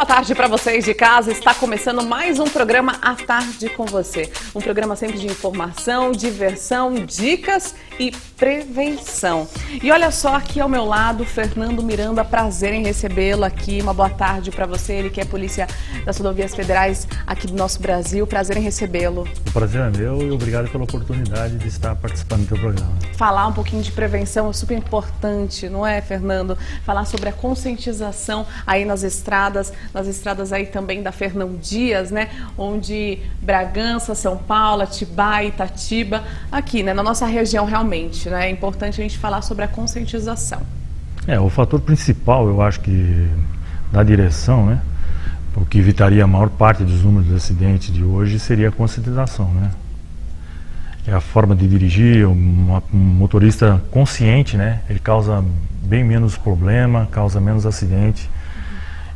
tarde para vocês de casa. Está começando mais um programa À Tarde com Você. Um programa sempre de informação, diversão, dicas e prevenção. E olha só, aqui ao meu lado, Fernando Miranda, prazer em recebê-lo aqui. Uma boa tarde para você, ele que é polícia das rodovias federais aqui do nosso Brasil. Prazer em recebê-lo. O prazer é meu e obrigado pela oportunidade de estar participando do teu programa. Falar um pouquinho de prevenção é super importante, não é, Fernando? Falar sobre a conscientização aí nas estradas aí também da Fernão Dias, né? Onde Bragança, São Paulo, Atibaia, Itatiba, aqui, né? Na nossa região realmente, né? É importante a gente falar sobre a conscientização. O fator principal, eu acho que da direção, né? O que evitaria a maior parte dos números de acidentes de hoje seria a conscientização, né? É a forma de dirigir, um motorista consciente, né? Ele causa bem menos problema, causa menos acidente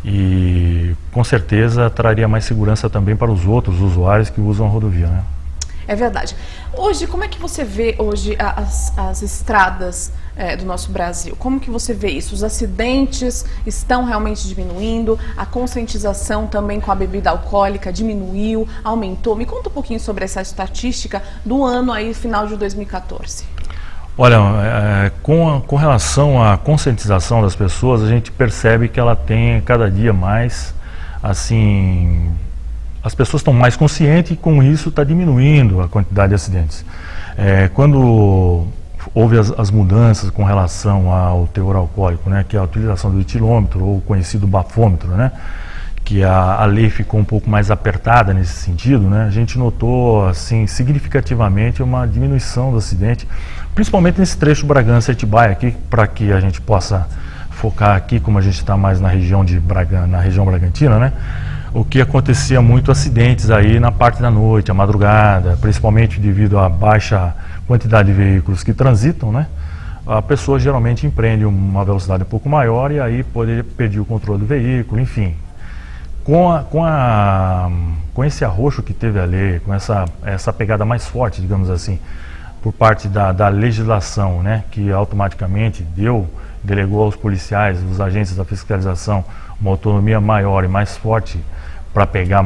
e com certeza traria mais segurança também para os outros usuários que usam a rodovia, né? É verdade. Hoje, como é que você vê hoje as estradas do nosso Brasil? Como que você vê isso? Os acidentes estão realmente diminuindo? A conscientização também com a bebida alcoólica diminuiu, aumentou? Me conta um pouquinho sobre essa estatística do ano aí, final de 2014. Olha, com relação à conscientização das pessoas, a gente percebe que ela tem cada dia mais, assim, as pessoas estão mais conscientes e com isso está diminuindo a quantidade de acidentes. Quando houve as mudanças com relação ao teor alcoólico, né, que é a utilização do etilômetro ou conhecido bafômetro, né, que a lei ficou um pouco mais apertada nesse sentido, né, a gente notou assim, significativamente uma diminuição do acidente, principalmente nesse trecho Bragança-Atibaia aqui, para que a gente possa focar aqui, como a gente está mais na região na região Bragantina, né? O que acontecia muito acidentes aí na parte da noite, à madrugada, principalmente devido à baixa quantidade de veículos que transitam, né? A pessoa geralmente empreende uma velocidade um pouco maior e aí pode perder o controle do veículo, enfim. Com esse arroxo que teve a lei, com essa pegada mais forte, digamos assim, por parte da legislação, né, que automaticamente delegou aos policiais, os agentes da fiscalização, uma autonomia maior e mais forte para pegar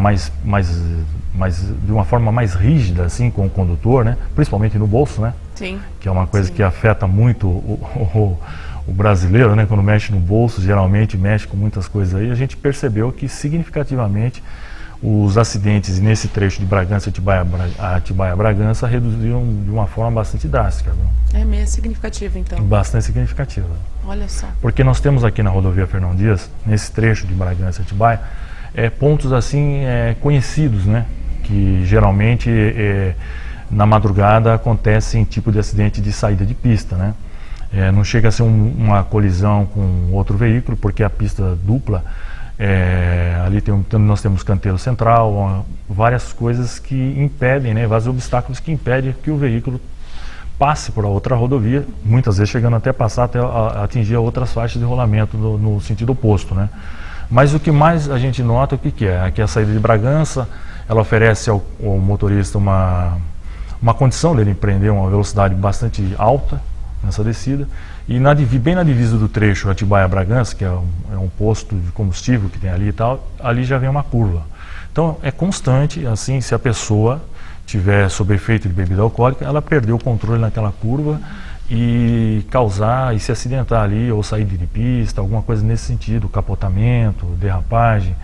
de uma forma mais rígida assim com o condutor, né, principalmente no bolso, né, Sim. Que é uma coisa que afeta muito o brasileiro, né, quando mexe no bolso, geralmente mexe com muitas coisas aí. A gente percebeu que significativamente os acidentes nesse trecho de Bragança a Atibaia-Bragança reduziram de uma forma bastante drástica. Viu? É mesmo significativo, então? Bastante significativa. Olha só. Porque nós temos aqui na rodovia Fernão Dias, nesse trecho de Bragança a Atibaia, pontos assim conhecidos, né? Que geralmente na madrugada acontecem tipo de acidente de saída de pista, né? Não chega a ser uma colisão com outro veículo, porque a pista dupla, ali nós temos canteiro central, várias coisas que impedem, né, vários obstáculos que impedem que o veículo passe por outra rodovia, muitas vezes chegando até passar até atingir outras faixas de rolamento no sentido oposto, né? Mas o que mais a gente nota, o que é? Aqui a saída de Bragança, ela oferece ao motorista uma condição dele empreender uma velocidade bastante alta nessa descida, e bem na divisa do trecho Atibaia-Bragança, que é um posto de combustível que tem ali e tal, ali já vem uma curva. Então é constante, assim, se a pessoa tiver sob efeito de bebida alcoólica, ela perdeu o controle naquela curva e causar e se acidentar ali, ou sair de pista, alguma coisa nesse sentido, capotamento, derrapagem,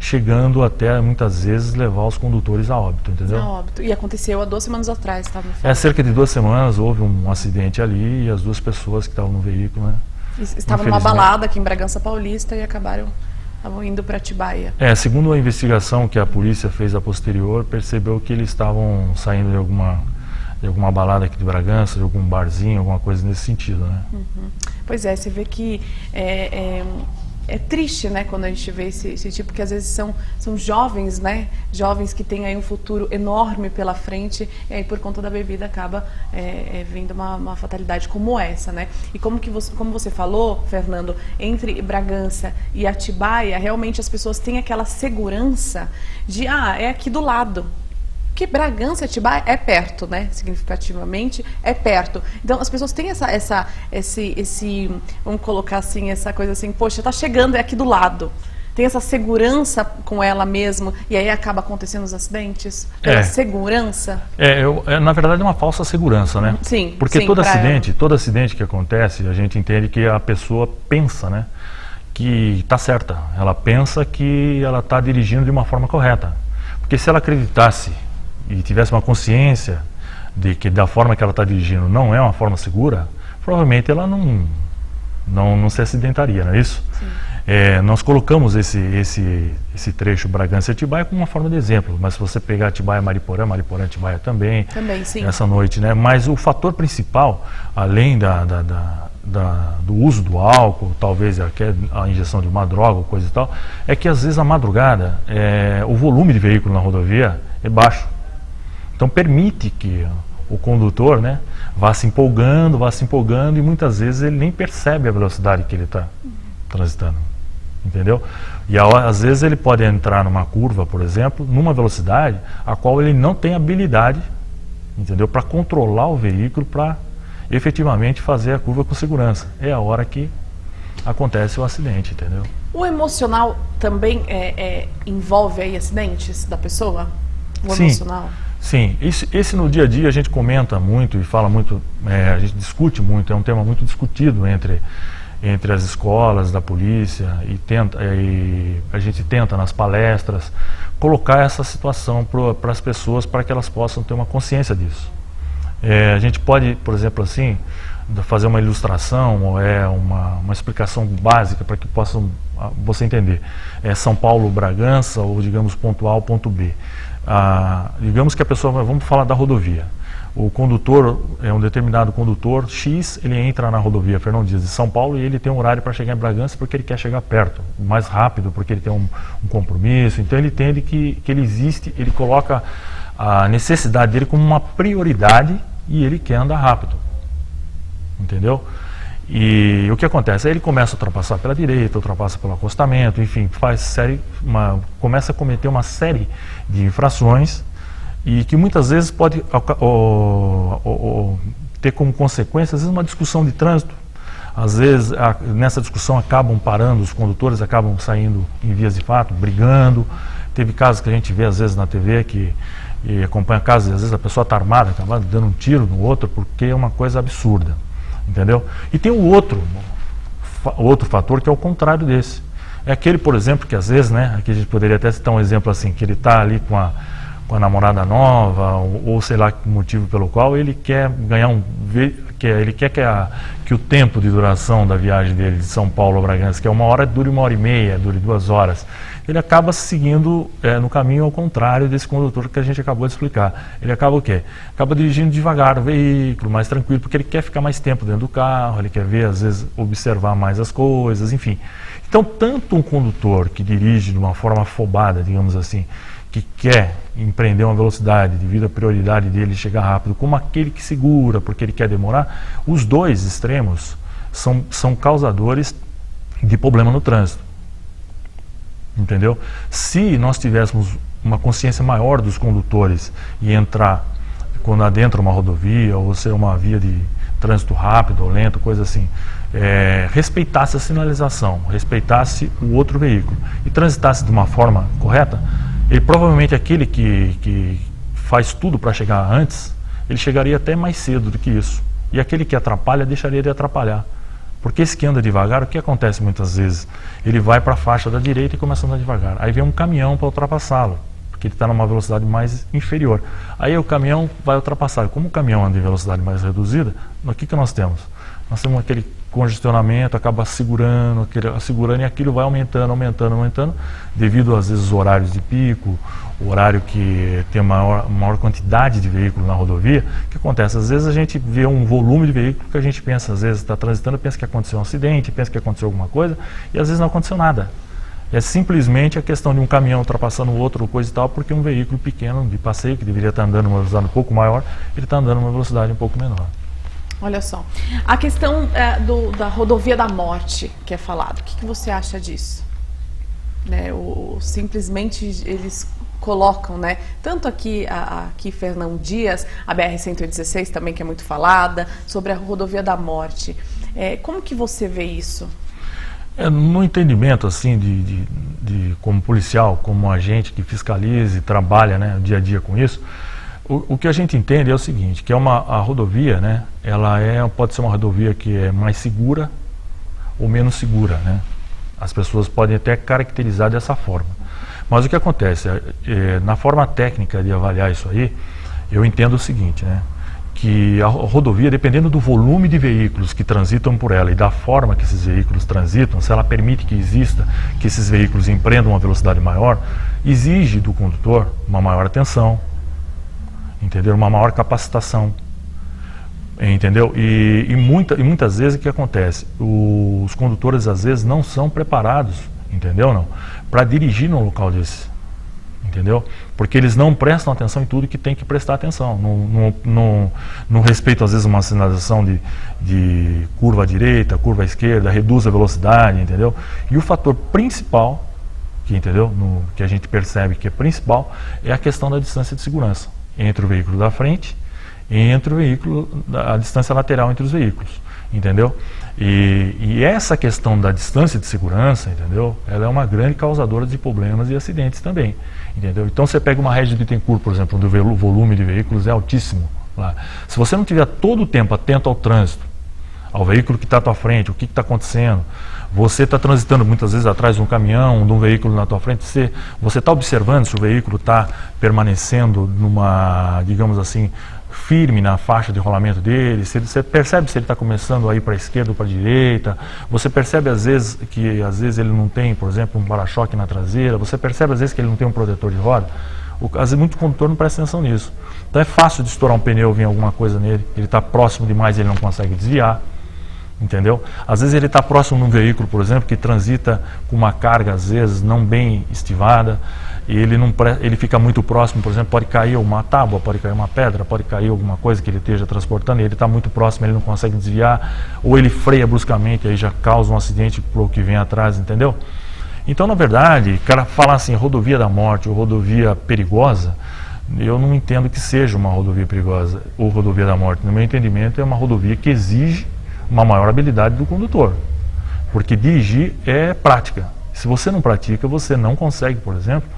chegando até muitas vezes levar os condutores a óbito, entendeu? A óbito. E aconteceu há 2 semanas atrás, estava me falando. Cerca de 2 semanas houve um acidente ali e as 2 pessoas que estavam no veículo, né? Estavam numa balada aqui em Bragança Paulista e estavam indo para Atibaia. Segundo a investigação que a polícia fez a posterior, percebeu que eles estavam saindo de alguma balada aqui de Bragança, de algum barzinho, alguma coisa nesse sentido, né? Uhum. Pois é, você vê que é triste, né, quando a gente vê esse tipo, porque às vezes são jovens, né, jovens que têm aí um futuro enorme pela frente, e aí por conta da bebida acaba vindo uma fatalidade como essa, né? E como você falou, Fernando, entre Bragança e Atibaia, realmente as pessoas têm aquela segurança de, é aqui do lado. Porque Bragança e Atibaia é perto, né? Significativamente é perto. Então as pessoas têm esse vamos colocar assim, essa coisa assim, poxa, tá chegando, é aqui do lado. tem essa segurança com ela mesmo e aí acaba acontecendo os acidentes? Pela segurança? Na verdade é uma falsa segurança, né? Sim. Porque todo acidente que acontece, a gente entende que a pessoa pensa, né, que está certa. Ela pensa que ela está dirigindo de uma forma correta. Porque se ela acreditasse e tivesse uma consciência de que da forma que ela está dirigindo não é uma forma segura, provavelmente ela não se acidentaria, não é isso? Nós colocamos esse trecho Bragança-Atibaia como uma forma de exemplo, mas se você pegar Atibaia-Mariporã, Mariporã-Atibaia também, sim. essa noite, né? Mas o fator principal, além do uso do álcool, talvez até a injeção de uma droga ou coisa e tal, é que às vezes na madrugada o volume de veículo na rodovia é baixo. Então permite que o condutor, né, vá se empolgando e muitas vezes ele nem percebe a velocidade que ele está transitando, entendeu? E às vezes ele pode entrar numa curva, por exemplo, numa velocidade a qual ele não tem habilidade, entendeu, para controlar o veículo, para efetivamente fazer a curva com segurança. É a hora que acontece o acidente, entendeu? O emocional também envolve aí acidentes da pessoa? O Sim. Emocional? Sim, esse no dia a dia a gente comenta muito e fala muito, a gente discute muito, é um tema muito discutido entre as escolas, da polícia, e a gente tenta nas palestras colocar essa situação para as pessoas, para que elas possam ter uma consciência disso. A gente pode, por exemplo, assim, fazer uma ilustração, ou uma explicação básica para que possam você entender. São Paulo, Bragança, ou digamos ponto A ou ponto B. Digamos que a pessoa, vamos falar da rodovia. O condutor, um determinado condutor X, ele entra na rodovia Fernão Dias de São Paulo e ele tem um horário para chegar em Bragança porque ele quer chegar perto, mais rápido, porque ele tem um compromisso. Então ele entende que ele existe, ele coloca a necessidade dele como uma prioridade e ele quer andar rápido, entendeu? E o que acontece? Aí ele começa a ultrapassar pela direita, ultrapassa pelo acostamento, enfim, começa a cometer uma série de infrações e que muitas vezes pode ter como consequência, às vezes, uma discussão de trânsito. Às vezes, nessa discussão acabam parando, os condutores acabam saindo em vias de fato, brigando. Teve casos que a gente vê às vezes na TV e acompanha casos, às vezes a pessoa está armada, acaba dando um tiro no outro, porque é uma coisa absurda. Entendeu? E tem o outro fator que é o contrário desse. É aquele, por exemplo, que às vezes, né, aqui a gente poderia até citar um exemplo assim, que ele está ali com a namorada nova, ou sei lá que motivo pelo qual ele quer ganhar ele quer que o tempo de duração da viagem dele de São Paulo a Bragança, que é 1 hora, dure 1h30, dure 2 horas. Ele acaba seguindo no caminho ao contrário desse condutor que a gente acabou de explicar. Ele acaba o quê? Acaba dirigindo devagar o veículo, mais tranquilo, porque ele quer ficar mais tempo dentro do carro, ele quer ver, às vezes, observar mais as coisas, enfim. Então, tanto um condutor que dirige de uma forma afobada, digamos assim, que quer empreender uma velocidade devido à prioridade dele chegar rápido, como aquele que segura porque ele quer demorar, os dois extremos são causadores de problema no trânsito. Entendeu? Se nós tivéssemos uma consciência maior dos condutores e entrar, quando adentra uma rodovia ou ser uma via de trânsito rápido ou lento, coisa assim, respeitasse a sinalização, respeitasse o outro veículo e transitasse de uma forma correta, ele provavelmente, aquele que faz tudo para chegar antes, ele chegaria até mais cedo do que isso. E aquele que atrapalha deixaria de atrapalhar. Porque esse que anda devagar, o que acontece muitas vezes? Ele vai para a faixa da direita e começa a andar devagar. Aí vem um caminhão para ultrapassá-lo, porque ele está numa velocidade mais inferior. Aí o caminhão vai ultrapassar. Como o caminhão anda em velocidade mais reduzida, o que nós temos? Nós temos aquele congestionamento, acaba segurando e aquilo vai aumentando, devido às vezes aos horários de pico, o horário que tem maior quantidade de veículos na rodovia. O que acontece? Às vezes a gente vê um volume de veículo que a gente pensa, às vezes está transitando, pensa que aconteceu um acidente, pensa que aconteceu alguma coisa, e às vezes não aconteceu nada. É simplesmente a questão de um caminhão ultrapassando o outro, coisa e tal, porque um veículo pequeno de passeio, que deveria estar andando uma velocidade um pouco maior, ele está andando uma velocidade um pouco menor. Olha só, a questão da rodovia da morte que é falado, o que você acha disso? Simplesmente eles colocam, né, tanto aqui Fernão Dias, a BR-116 também, que é muito falada, sobre a rodovia da morte. Como que você vê isso? No entendimento assim como policial, como agente que fiscaliza e trabalha, né, dia a dia com isso, o que a gente entende é o seguinte, que a rodovia, né, ela pode ser uma rodovia que é mais segura ou menos segura, né? As pessoas podem até caracterizar dessa forma. Mas o que acontece, na forma técnica de avaliar isso aí, eu entendo o seguinte, né? Que a rodovia, dependendo do volume de veículos que transitam por ela e da forma que esses veículos transitam, se ela permite que esses veículos empreendam uma velocidade maior, exige do condutor uma maior atenção, entendeu? Uma maior capacitação, entendeu? E muitas vezes o que acontece? Os condutores às vezes não são preparados, entendeu? Não, para dirigir num local desse. Entendeu? Porque eles não prestam atenção em tudo que tem que prestar atenção. Não respeitam, às vezes, uma sinalização de curva à direita, curva à esquerda, reduz a velocidade, entendeu? E o fator principal, que a gente percebe que é principal, é a questão da distância de segurança entre o veículo da frente e entre o veículo, a distância lateral entre os veículos. Entendeu? E essa questão da distância de segurança, entendeu? Ela é uma grande causadora de problemas e acidentes também, entendeu? Então você pega uma Regis Bittencourt, por exemplo, onde o volume de veículos é altíssimo lá. Se você não tiver todo o tempo atento ao trânsito, ao veículo que está à tua frente, o que está acontecendo, você está transitando muitas vezes atrás de um caminhão, de um veículo na tua frente, você está observando se o veículo está permanecendo numa, digamos assim, firme na faixa de rolamento dele, você percebe se ele está começando a ir para a esquerda ou para a direita, você percebe às vezes ele não tem, por exemplo, um para-choque na traseira, você percebe às vezes que ele não tem um protetor de roda, às vezes muito condutor não presta atenção nisso. Então é fácil de estourar um pneu, vir alguma coisa nele, ele está próximo demais e ele não consegue desviar, entendeu? Às vezes ele está próximo de um veículo, por exemplo, que transita com uma carga às vezes não bem estivada, e ele fica muito próximo, por exemplo, pode cair uma tábua, pode cair uma pedra, pode cair alguma coisa que ele esteja transportando, e ele está muito próximo, ele não consegue desviar, ou ele freia bruscamente, aí já causa um acidente para o que vem atrás, entendeu? Então, na verdade, o cara falar assim, rodovia da morte ou rodovia perigosa, eu não entendo que seja uma rodovia perigosa ou rodovia da morte. No meu entendimento, é uma rodovia que exige uma maior habilidade do condutor, porque dirigir é prática. Se você não pratica, você não consegue, por exemplo,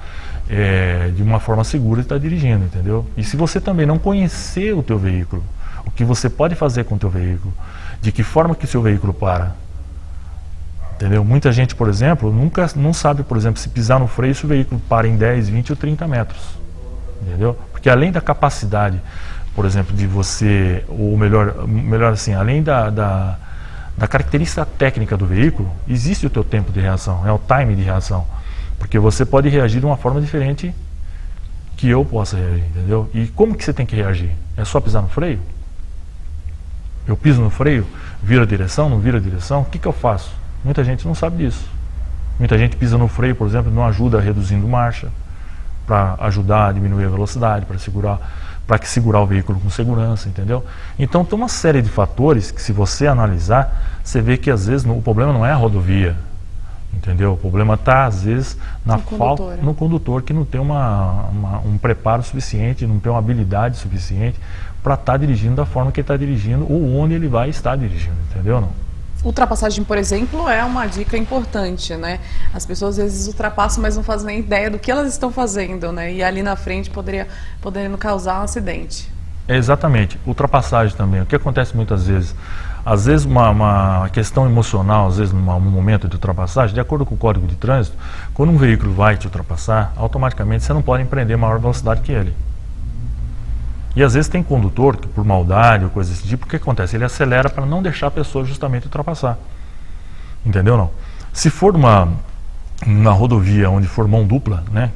de uma forma segura estar dirigindo, entendeu? E se você também não conhecer o teu veículo, o que você pode fazer com o teu veículo, de que forma que o seu veículo para, entendeu? Muita gente, por exemplo, não sabe, por exemplo, se pisar no freio, se o veículo para em 10, 20 ou 30 metros, entendeu? Porque além da capacidade, por exemplo, de você, ou melhor assim, além da característica técnica do veículo, existe o teu tempo de reação, é o time de reação. Porque você pode reagir de uma forma diferente que eu possa reagir, entendeu? E como que você tem que reagir? É só pisar no freio? Eu piso no freio, viro a direção, não viro a direção? O que eu faço? Muita gente não sabe disso. Muita gente pisa no freio, por exemplo, não ajuda reduzindo marcha, para ajudar a diminuir a velocidade, para segurar o veículo com segurança, entendeu? Então tem uma série de fatores que, se você analisar, você vê que às vezes o problema não é a rodovia, entendeu? O problema está às vezes na falta no condutor, que não tem um preparo suficiente, não tem uma habilidade suficiente para estar dirigindo da forma que ele está dirigindo ou onde ele vai estar dirigindo, entendeu? Não? Ultrapassagem, por exemplo, é uma dica importante, né? As pessoas às vezes ultrapassam, mas não fazem nem ideia do que elas estão fazendo, né? E ali na frente poderiam causar um acidente. Exatamente. Ultrapassagem também. O que acontece muitas vezes? Às vezes uma questão emocional, às vezes num momento de ultrapassagem, de acordo com o Código de Trânsito, quando um veículo vai te ultrapassar, automaticamente você não pode empreender maior velocidade que ele. E às vezes tem condutor que, por maldade ou coisa desse tipo, o que acontece? Ele acelera para não deixar a pessoa justamente ultrapassar. Entendeu não? Se for uma rodovia onde for mão dupla, né,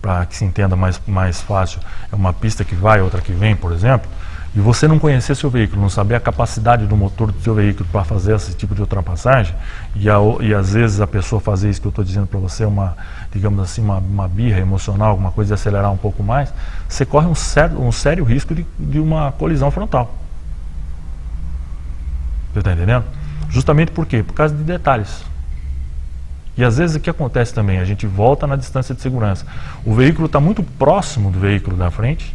para que se entenda mais fácil, é uma pista que vai, outra que vem, por exemplo, e você não conhecer seu veículo, não saber a capacidade do motor do seu veículo para fazer esse tipo de ultrapassagem, e às vezes a pessoa fazer isso que eu estou dizendo para você, digamos assim, uma birra emocional, alguma coisa de acelerar um pouco mais, você corre um sério risco de uma colisão frontal. Você está entendendo? Justamente por quê? Por causa de detalhes. E às vezes o que acontece também? A gente volta na distância de segurança. O veículo está muito próximo do veículo da frente,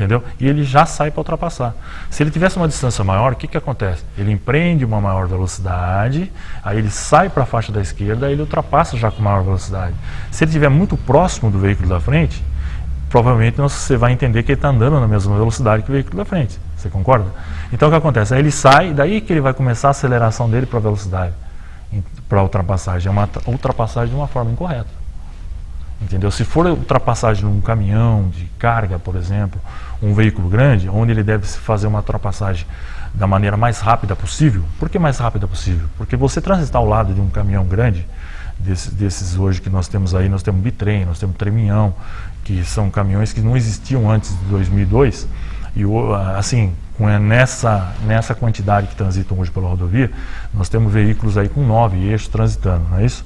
entendeu? E ele já sai para ultrapassar. Se ele tivesse uma distância maior, o que acontece? Ele empreende uma maior velocidade, aí ele sai para a faixa da esquerda, aí ele ultrapassa já com maior velocidade. Se ele estiver muito próximo do veículo da frente, provavelmente você vai entender que ele está andando na mesma velocidade que o veículo da frente. Você concorda? Então o que acontece? Aí ele sai, daí que ele vai começar a aceleração dele para a velocidade, para a ultrapassagem. É uma ultrapassagem de uma forma incorreta. Entendeu? Se for ultrapassagem num caminhão de carga, por exemplo, um veículo grande, onde ele deve fazer uma ultrapassagem da maneira mais rápida possível. Por que mais rápida possível? Porque você transitar ao lado de um caminhão grande, desses hoje que nós temos aí, nós temos bitrem, nós temos treminhão, que são caminhões que não existiam antes de 2002, e assim, nessa quantidade que transitam hoje pela rodovia, nós temos veículos aí com 9 eixos transitando, não é isso?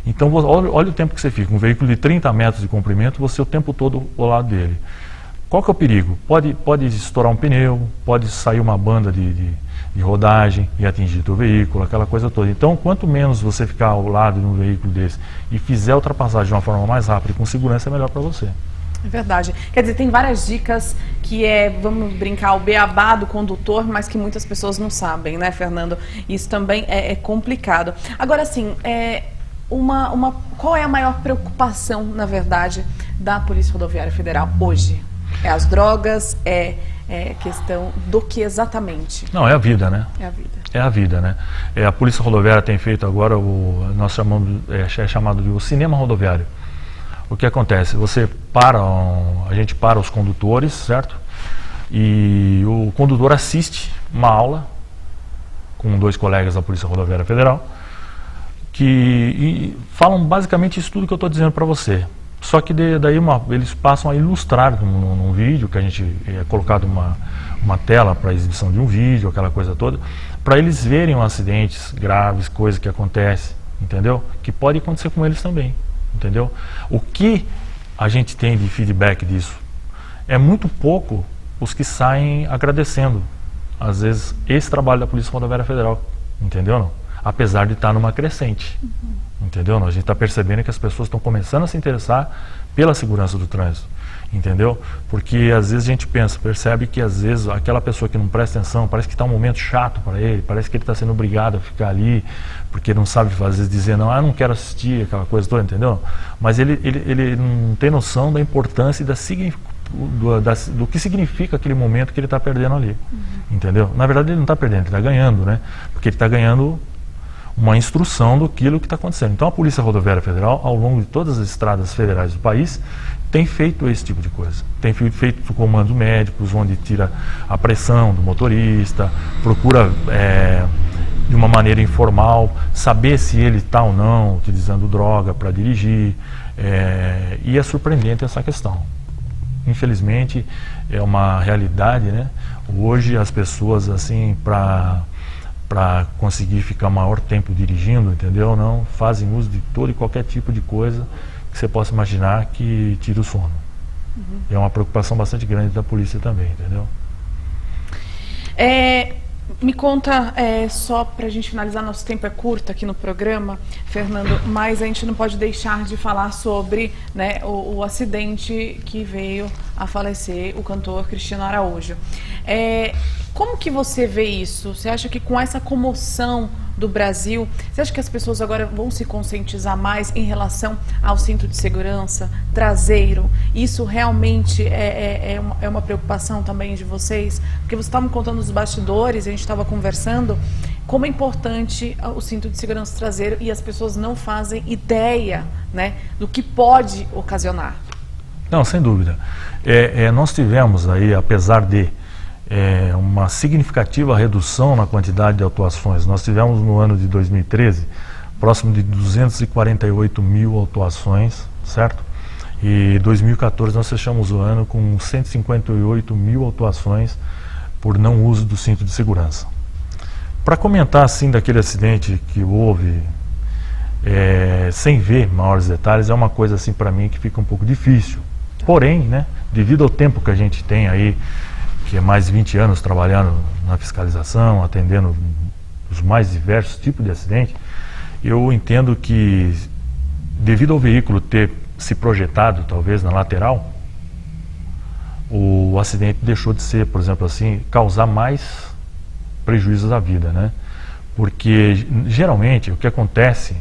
Então, olha o tempo que você fica. Um veículo de 30 metros de comprimento, você o tempo todo ao lado dele. Qual que é o perigo? Pode estourar um pneu, pode sair uma banda de rodagem e atingir o teu veículo, aquela coisa toda. Então, quanto menos você ficar ao lado de um veículo desse e fizer a ultrapassagem de uma forma mais rápida e com segurança, é melhor para você. É verdade. Quer dizer, tem várias dicas que vamos brincar, o beabá do condutor, mas que muitas pessoas não sabem, né, Fernando? Isso também é complicado. Agora, assim, qual é a maior preocupação, na verdade, da Polícia Rodoviária Federal hoje? É as drogas? É questão do que exatamente? Não, é a vida, né? É a vida. É a vida, né? A Polícia Rodoviária tem feito agora nós chamamos, é chamado de o cinema rodoviário. O que acontece? A gente para os condutores, certo? E o condutor assiste uma aula com 2 colegas da Polícia Rodoviária Federal, que falam basicamente isso tudo que eu estou dizendo para você. Só que daí eles passam a ilustrar num vídeo, que a gente é colocado uma tela para exibição de um vídeo, aquela coisa toda, para eles verem acidentes graves, coisas que acontecem, entendeu? Que pode acontecer com eles também, entendeu? O que a gente tem de feedback disso é muito pouco os que saem agradecendo, às vezes, esse trabalho da Polícia Rodoviária Federal, entendeu não? Apesar de estar numa crescente, entendeu? A gente está percebendo que as pessoas estão começando a se interessar pela segurança do trânsito, entendeu? Porque às vezes a gente percebe que às vezes aquela pessoa que não presta atenção, parece que está um momento chato para ele, parece que ele está sendo obrigado a ficar ali, porque não sabe às vezes dizer não, não quero assistir, aquela coisa toda, entendeu? Mas ele não tem noção da importância e do que significa aquele momento que ele está perdendo ali, entendeu? Na verdade ele não está perdendo, ele está ganhando, né? Porque ele está ganhando uma instrução daquilo que está acontecendo. Então a Polícia Rodoviária Federal, ao longo de todas as estradas federais do país, tem feito esse tipo de coisa. Tem feito comandos médicos, onde tira a pressão do motorista, procura de uma maneira informal saber se ele está ou não utilizando droga para dirigir, e é surpreendente essa questão. Infelizmente é uma realidade, né? Hoje as pessoas, assim, para conseguir ficar maior tempo dirigindo, entendeu? Não fazem uso de todo e qualquer tipo de coisa que você possa imaginar que tira o sono. É uma preocupação bastante grande da polícia também, entendeu? Me conta, só para a gente finalizar, nosso tempo é curto aqui no programa, Fernando, mas a gente não pode deixar de falar sobre, né, o acidente que veio a falecer o cantor Cristiano Araújo. Como que você vê isso? Você acha que com essa comoção do Brasil, você acha que as pessoas agora vão se conscientizar mais em relação ao cinto de segurança traseiro? Isso realmente é uma preocupação também de vocês? Porque você estava me contando os bastidores, a gente estava conversando, como é importante o cinto de segurança traseiro e as pessoas não fazem ideia, né, do que pode ocasionar. Não, sem dúvida. Nós tivemos aí, apesar de uma significativa redução na quantidade de autuações. Nós tivemos no ano de 2013 próximo de 248 mil autuações, certo? E 2014 nós fechamos o ano com 158 mil autuações por não uso do cinto de segurança. Para comentar assim daquele acidente que houve, sem ver maiores detalhes, é uma coisa assim para mim que fica um pouco difícil. Porém, né, devido ao tempo que a gente tem aí, que é mais de 20 anos trabalhando na fiscalização, atendendo os mais diversos tipos de acidente, eu entendo que, devido ao veículo ter se projetado, talvez, na lateral, o acidente deixou de ser, por exemplo assim, causar mais prejuízos à vida, né? Porque geralmente o que acontece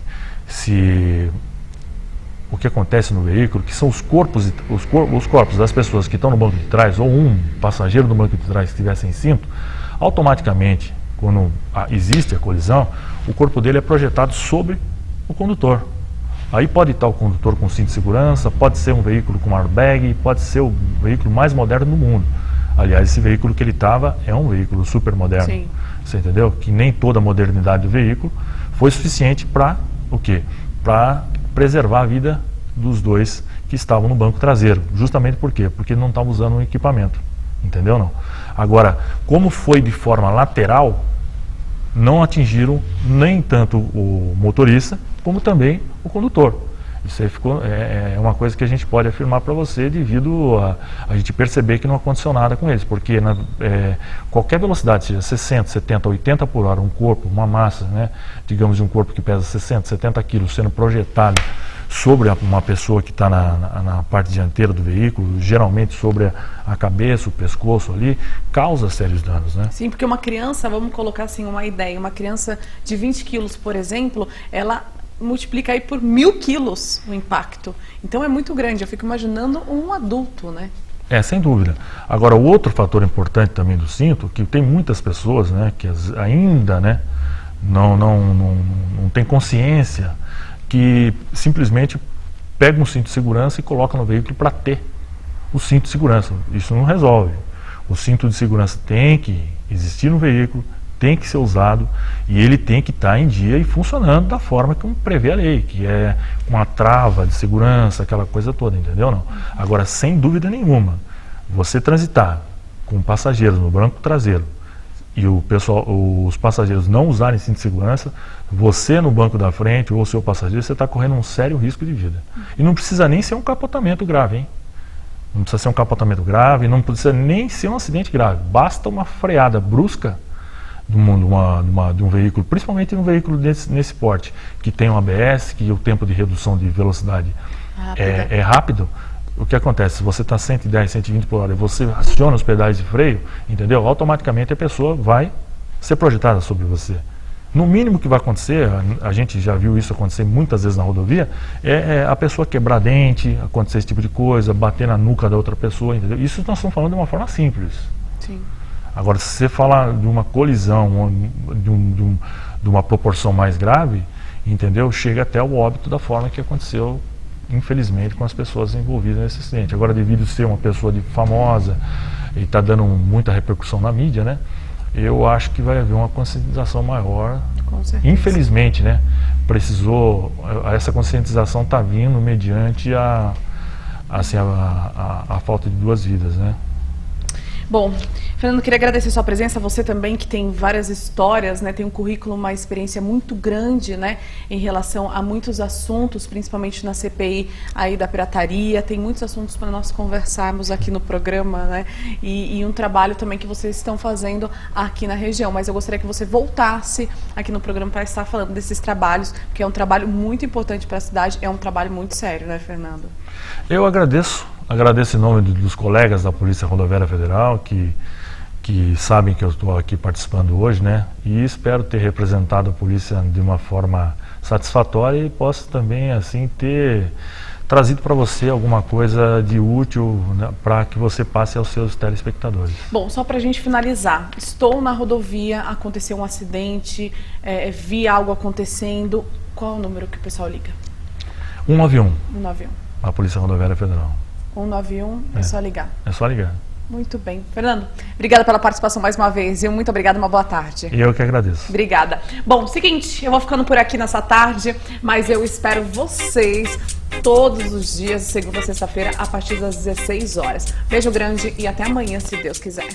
no veículo, que são os corpos das pessoas que estão no banco de trás, ou um passageiro no banco de trás que estiver sem cinto, automaticamente, quando existe a colisão, o corpo dele é projetado sobre o condutor. Aí pode estar o condutor com cinto de segurança, pode ser um veículo com airbag, pode ser o veículo mais moderno do mundo. Aliás, esse veículo que ele estava é um veículo super moderno. Sim. Você entendeu? Que nem toda a modernidade do veículo foi suficiente para o quê? Para preservar a vida dos dois que estavam no banco traseiro. Justamente por quê? Porque não estavam usando um equipamento. Entendeu? Não? Agora, como foi de forma lateral, não atingiram nem tanto o motorista, como também o condutor. Isso aí é uma coisa que a gente pode afirmar para você devido a gente perceber que não aconteceu nada com eles, porque qualquer velocidade, seja 60, 70, 80 por hora, um corpo, uma massa, né, digamos de um corpo que pesa 60, 70 quilos sendo projetado sobre uma pessoa que está na parte dianteira do veículo, geralmente sobre a cabeça, o pescoço ali, causa sérios danos, né? Sim, porque uma criança, vamos colocar assim uma ideia, uma criança de 20 quilos, por exemplo, ela multiplica aí por 1000 quilos o impacto. Então é muito grande, eu fico imaginando um adulto, né? Sem dúvida. Agora, o outro fator importante também do cinto, que tem muitas pessoas, né, que ainda, né, não tem consciência, que simplesmente pega um cinto de segurança e coloca no veículo para ter o cinto de segurança. Isso não resolve. O cinto de segurança tem que existir no veículo, tem que ser usado e ele tem que estar em dia e funcionando da forma que prevê a lei, que é com a trava de segurança, aquela coisa toda, entendeu? Não? Agora, sem dúvida nenhuma, você transitar com passageiros no banco traseiro e os passageiros não usarem cinto de segurança, você no banco da frente ou o seu passageiro, você está correndo um sério risco de vida. E não precisa nem ser um capotamento grave, hein? Não precisa ser um capotamento grave, não precisa nem ser um acidente grave. Basta uma freada brusca de um veículo, principalmente um veículo nesse porte, que tem um ABS, que o tempo de redução de velocidade é rápido. O que acontece? Se você está 110, 120 por hora e você aciona os pedais de freio, entendeu? Automaticamente a pessoa vai ser projetada sobre você. No mínimo que vai acontecer, a gente já viu isso acontecer muitas vezes na rodovia, é a pessoa quebrar dente, acontecer esse tipo de coisa, bater na nuca da outra pessoa, entendeu? Isso nós estamos falando de uma forma simples. Sim. Agora, se você falar de uma colisão, de uma proporção mais grave, entendeu? Chega até o óbito da forma que aconteceu, infelizmente, com as pessoas envolvidas nesse acidente. Agora, devido a ser uma pessoa famosa e está dando muita repercussão na mídia, né? Eu acho que vai haver uma conscientização maior. Com certeza. Infelizmente, né? Essa conscientização está vindo mediante a falta de 2 vidas, né? Bom, Fernando, queria agradecer a sua presença, você também que tem várias histórias, né, tem um currículo, uma experiência muito grande, né, em relação a muitos assuntos, principalmente na CPI aí da pirataria, tem muitos assuntos para nós conversarmos aqui no programa, né, e um trabalho também que vocês estão fazendo aqui na região, mas eu gostaria que você voltasse aqui no programa para estar falando desses trabalhos, porque é um trabalho muito importante para a cidade, é um trabalho muito sério, né, Fernando? Eu agradeço em nome dos colegas da Polícia Rodoviária Federal que sabem que eu estou aqui participando hoje, né? E espero ter representado a polícia de uma forma satisfatória e posso também, assim, ter trazido para você alguma coisa de útil, né, para que você passe aos seus telespectadores. Bom, só para a gente finalizar, estou na rodovia, aconteceu um acidente, vi algo acontecendo, qual é o número que o pessoal liga? 191. 191. A Polícia Rodoviária Federal. 191, é só ligar. É só ligar. Muito bem. Fernando, obrigada pela participação mais uma vez. E muito obrigada, uma boa tarde. E eu que agradeço. Obrigada. Bom, seguinte, eu vou ficando por aqui nessa tarde, mas eu espero vocês todos os dias, segunda a sexta-feira, a partir das 16 horas. Beijo grande e até amanhã, se Deus quiser.